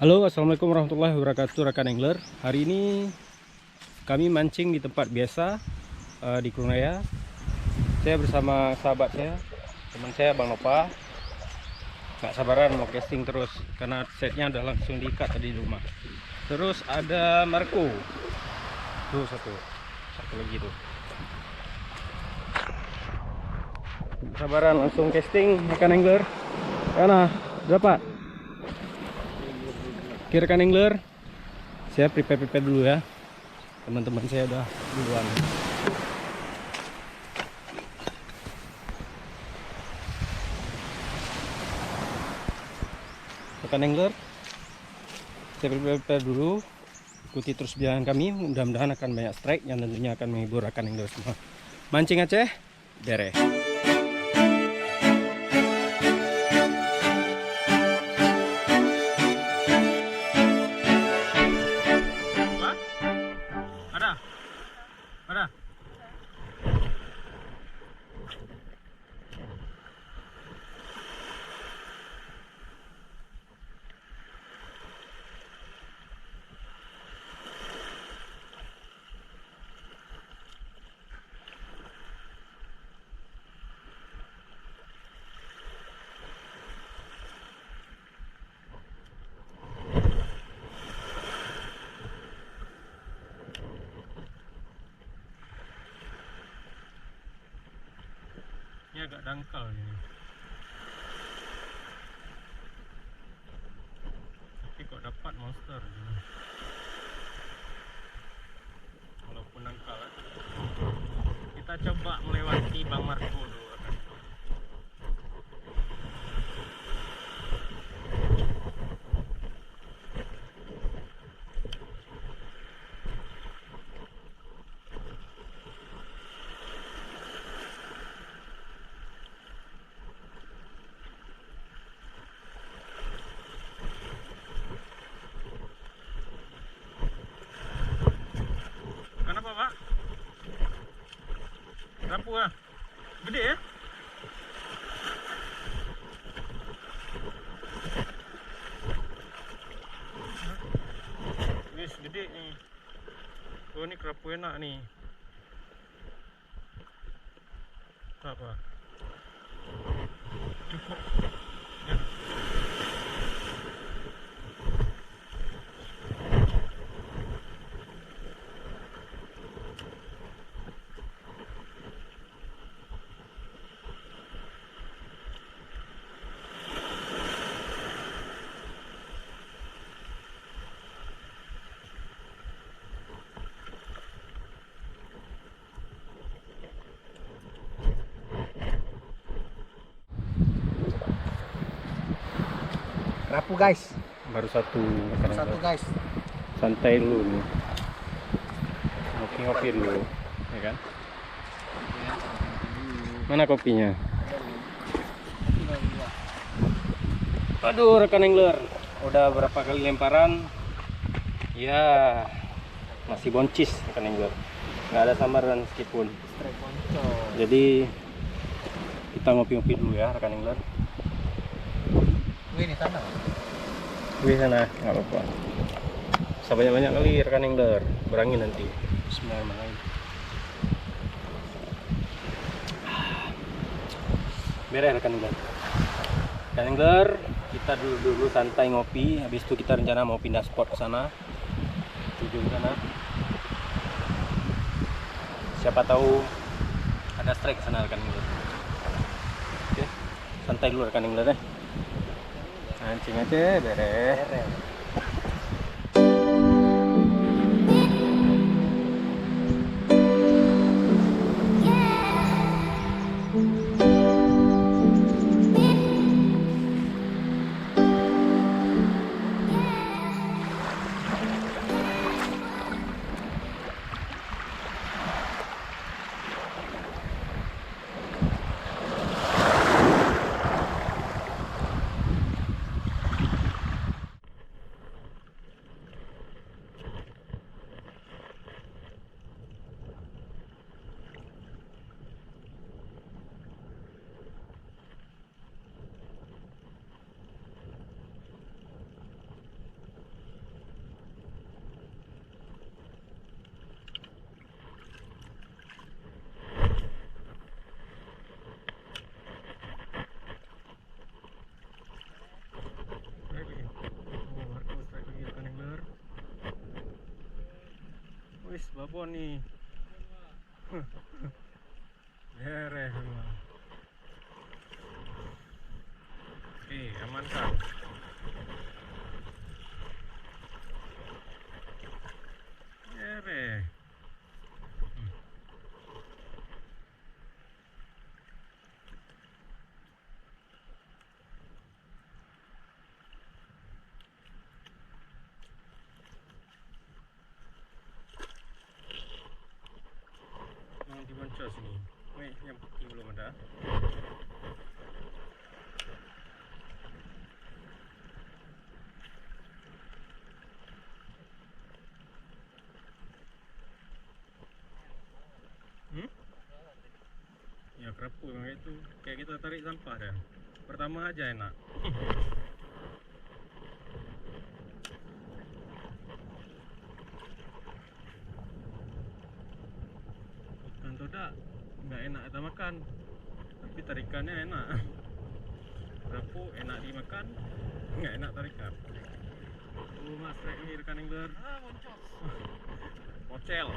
Halo, assalamualaikum warahmatullahi wabarakatuh, rekan angler. Hari ini kami mancing di tempat biasa di Kurunaya. Saya bersama sahabat saya, teman saya Bang Nova. Gak sabaran mau casting terus karena setnya udah langsung diikat tadi di rumah. Terus ada Marco, tuh satu lagi tuh. Sabaran langsung casting, rekan angler. Karena dapat. Oke rekan angler, saya prepare dulu ya. Teman-teman saya udah duluan. Rekan angler, saya prepare dulu. Ikuti terus perjalanan kami. Mudah-mudahan akan banyak strike yang tentunya akan menghibur rekan angler semua. Mancing Aceh, dereh. Ada. Ini agak dangkal ini. Tapi kok dapat monster ini. Walaupun dangkal. Kita coba melewati Bang Marco dulu. Kenapa Pak? Rapu ah? Gede ya? Wis gede nih. Oh ini kerapu enak nih. Apa? Cukup. Ya. Rapu guys, Baru satu guys. santai dulu nih. Ngopi dulu, ya kan? Mana kopinya? Aduh rekan angler, udah berapa kali lemparan? Ya masih boncis rekan angler, nggak ada samaran meskipun. Jadi kita ngopi dulu ya rekan angler. Wih, di sana. Wih sana, nggak apa-apa. Bisa banyak-banyak kali rekan angler, berangin nanti. Bismillahirrahmanirrahim. Beres rekan angler. Rekan angler, kita dulu santai ngopi. Habis itu kita rencana mau pindah spot ke sana, tuju ke sana. Siapa tahu ada strike ke sana rekan angler. Oke, santai dulu rekan angler deh. Mancing aja beres. babon nih. Beres semua. Oke, amankan. Beres. Di boncos ini. Yang putih belum ada. Ya kerapu memang itu kayak kita tarik sampah dah. Pertama aja enak. Ikan toda nggak enak kita makan, tapi tarikannya enak. Kerapu enak dimakan, nggak enak tarikan. Mas trek nih rekan angler. Pocel.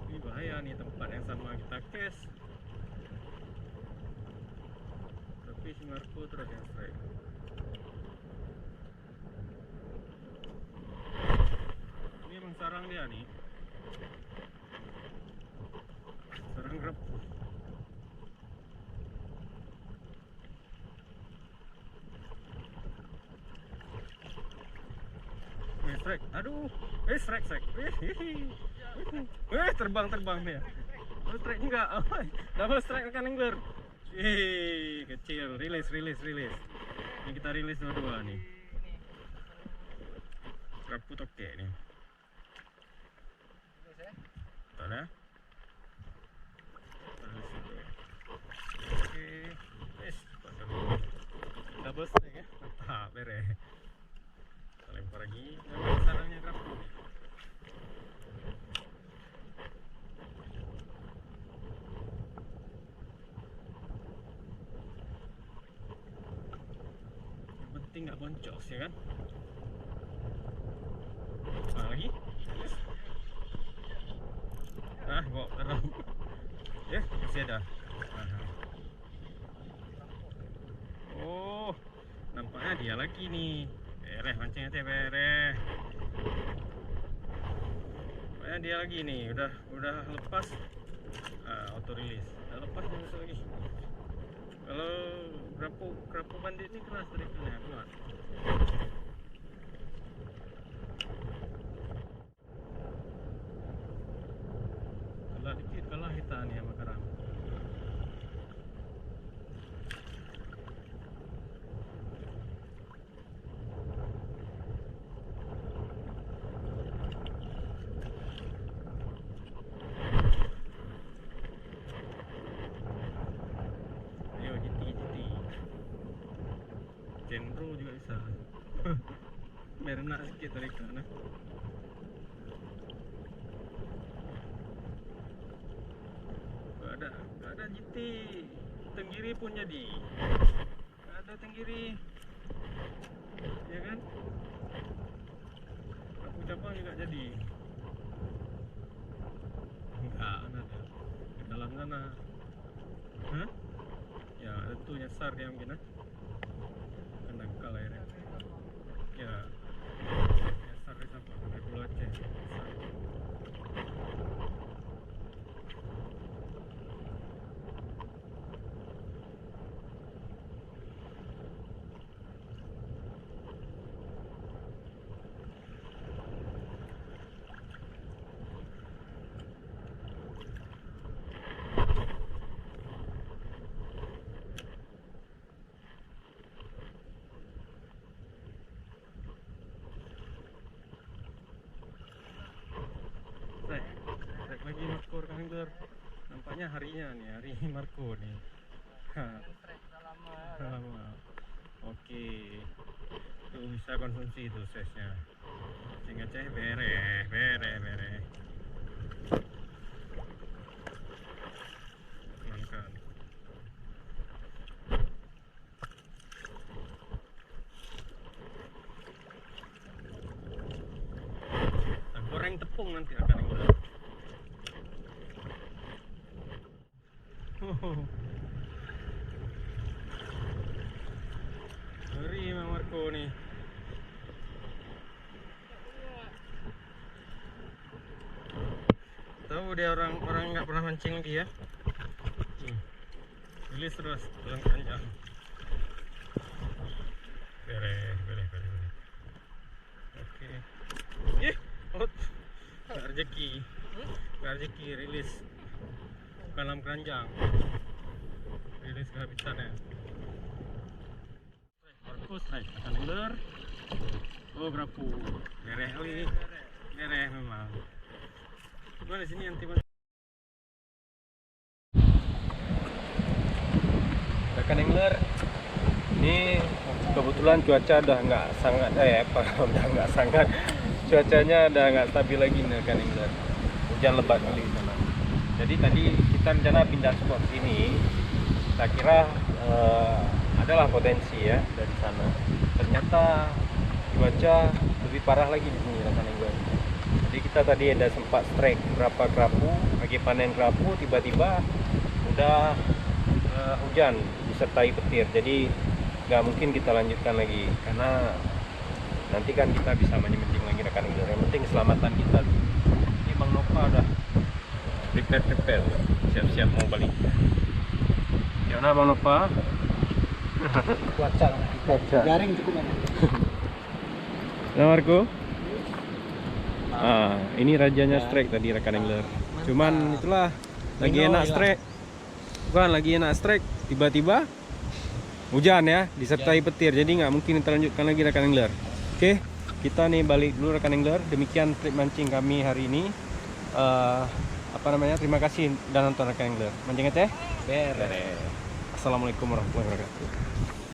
Ini bahaya nih tempat yang sama kita cast. Tapi si Marco terus yang strike. Ini emang sarang dia nih. Sarang kerapu. Strike, aduh, strike. Terbang dia. Oh, strike juga, double strike rekan angler. Kecil, rilis. Ini kita rilis dua nih. Kerapu toke nih. Bentar ya. Oke, double strike ya. Mantap, beres. Kita lempar lagi. Memang sarangnya kerapu. Yang penting nggak boncos ya kan. Lagi. Kok terang. Ya, masih ada. Oh, nampaknya dia lagi nih. Beres mancingnya teh beres. Nampaknya dia lagi nih. Udah lepas. Auto release. Udah lepas dia masuk lagi. Kalau kerapu bandit ini keras tarikannya, kuat. Dikit kalah kita nih sama kerang. Ayo jiti. Jendro juga bisa. Biar enak sedikit tarikan. Gak ada jiti. Tenggiri pun jadi. Gak ada tenggiri. Ya kan? Aku capang juga jadi. Enggak ada. Di dalam sana. Hah? Ya itu nyasar dia mungkin. Kan dangkal airnya. Ya. Nyasar dia sampai ke Pulau Aceh. Nyasar. Strike lagi Marco rekan angler. Nampaknya harinya nih, hari Marco nih. Lama. Oke. Tuh bisa konsumsi itu size-nya. Sehingga ceh beres. Amankan. Ngeri Mang Marco nih. Tahu dia orang nggak pernah mancing lagi ya. Rilis terus tulang panjang. Boleh. Oke. Nggak rezeki, rilis. Kalam keranjang. Rilis kehabisannya. Markus, akan ular. Oh, berapa? Mereh memang. Gimana sini yang tiba? Rekan angler, ini kebetulan cuaca udah nggak sangat udah nggak sangat, cuacanya udah nggak stabil lagi nih rekan angler. Hujan lebat kali di sana. Jadi tadi kita rencana pindah spot sini. Saya kira adalah potensi ya dari sana. Ternyata cuaca lebih parah lagi di sini rekan angler. Jadi kita tadi ada sempat strike berapa kerapu, lagi panen kerapu, tiba-tiba udah hujan disertai petir. Jadi nggak mungkin kita lanjutkan lagi karena nanti kan kita bisa mancing lagi rekan angler. Yang penting keselamatan kita. Ini Bang Nova udah prepare, siap-siap mau balik. Gimana Bang Nova? Cuaca. Garing cukup mana? Nah Marco? Ini rajanya strike tadi rekan angler. Cuman itulah lagi enak strike. Bukan lagi enak strike, tiba-tiba hujan ya, disertai petir. Jadi nggak mungkin kita lanjutkan lagi rekan angler. Oke, kita nih balik dulu rekan angler. Demikian trip mancing kami hari ini. Terima kasih dan nonton rekan angler. Mancing teh. Assalamualaikum warahmatullahi wabarakatuh.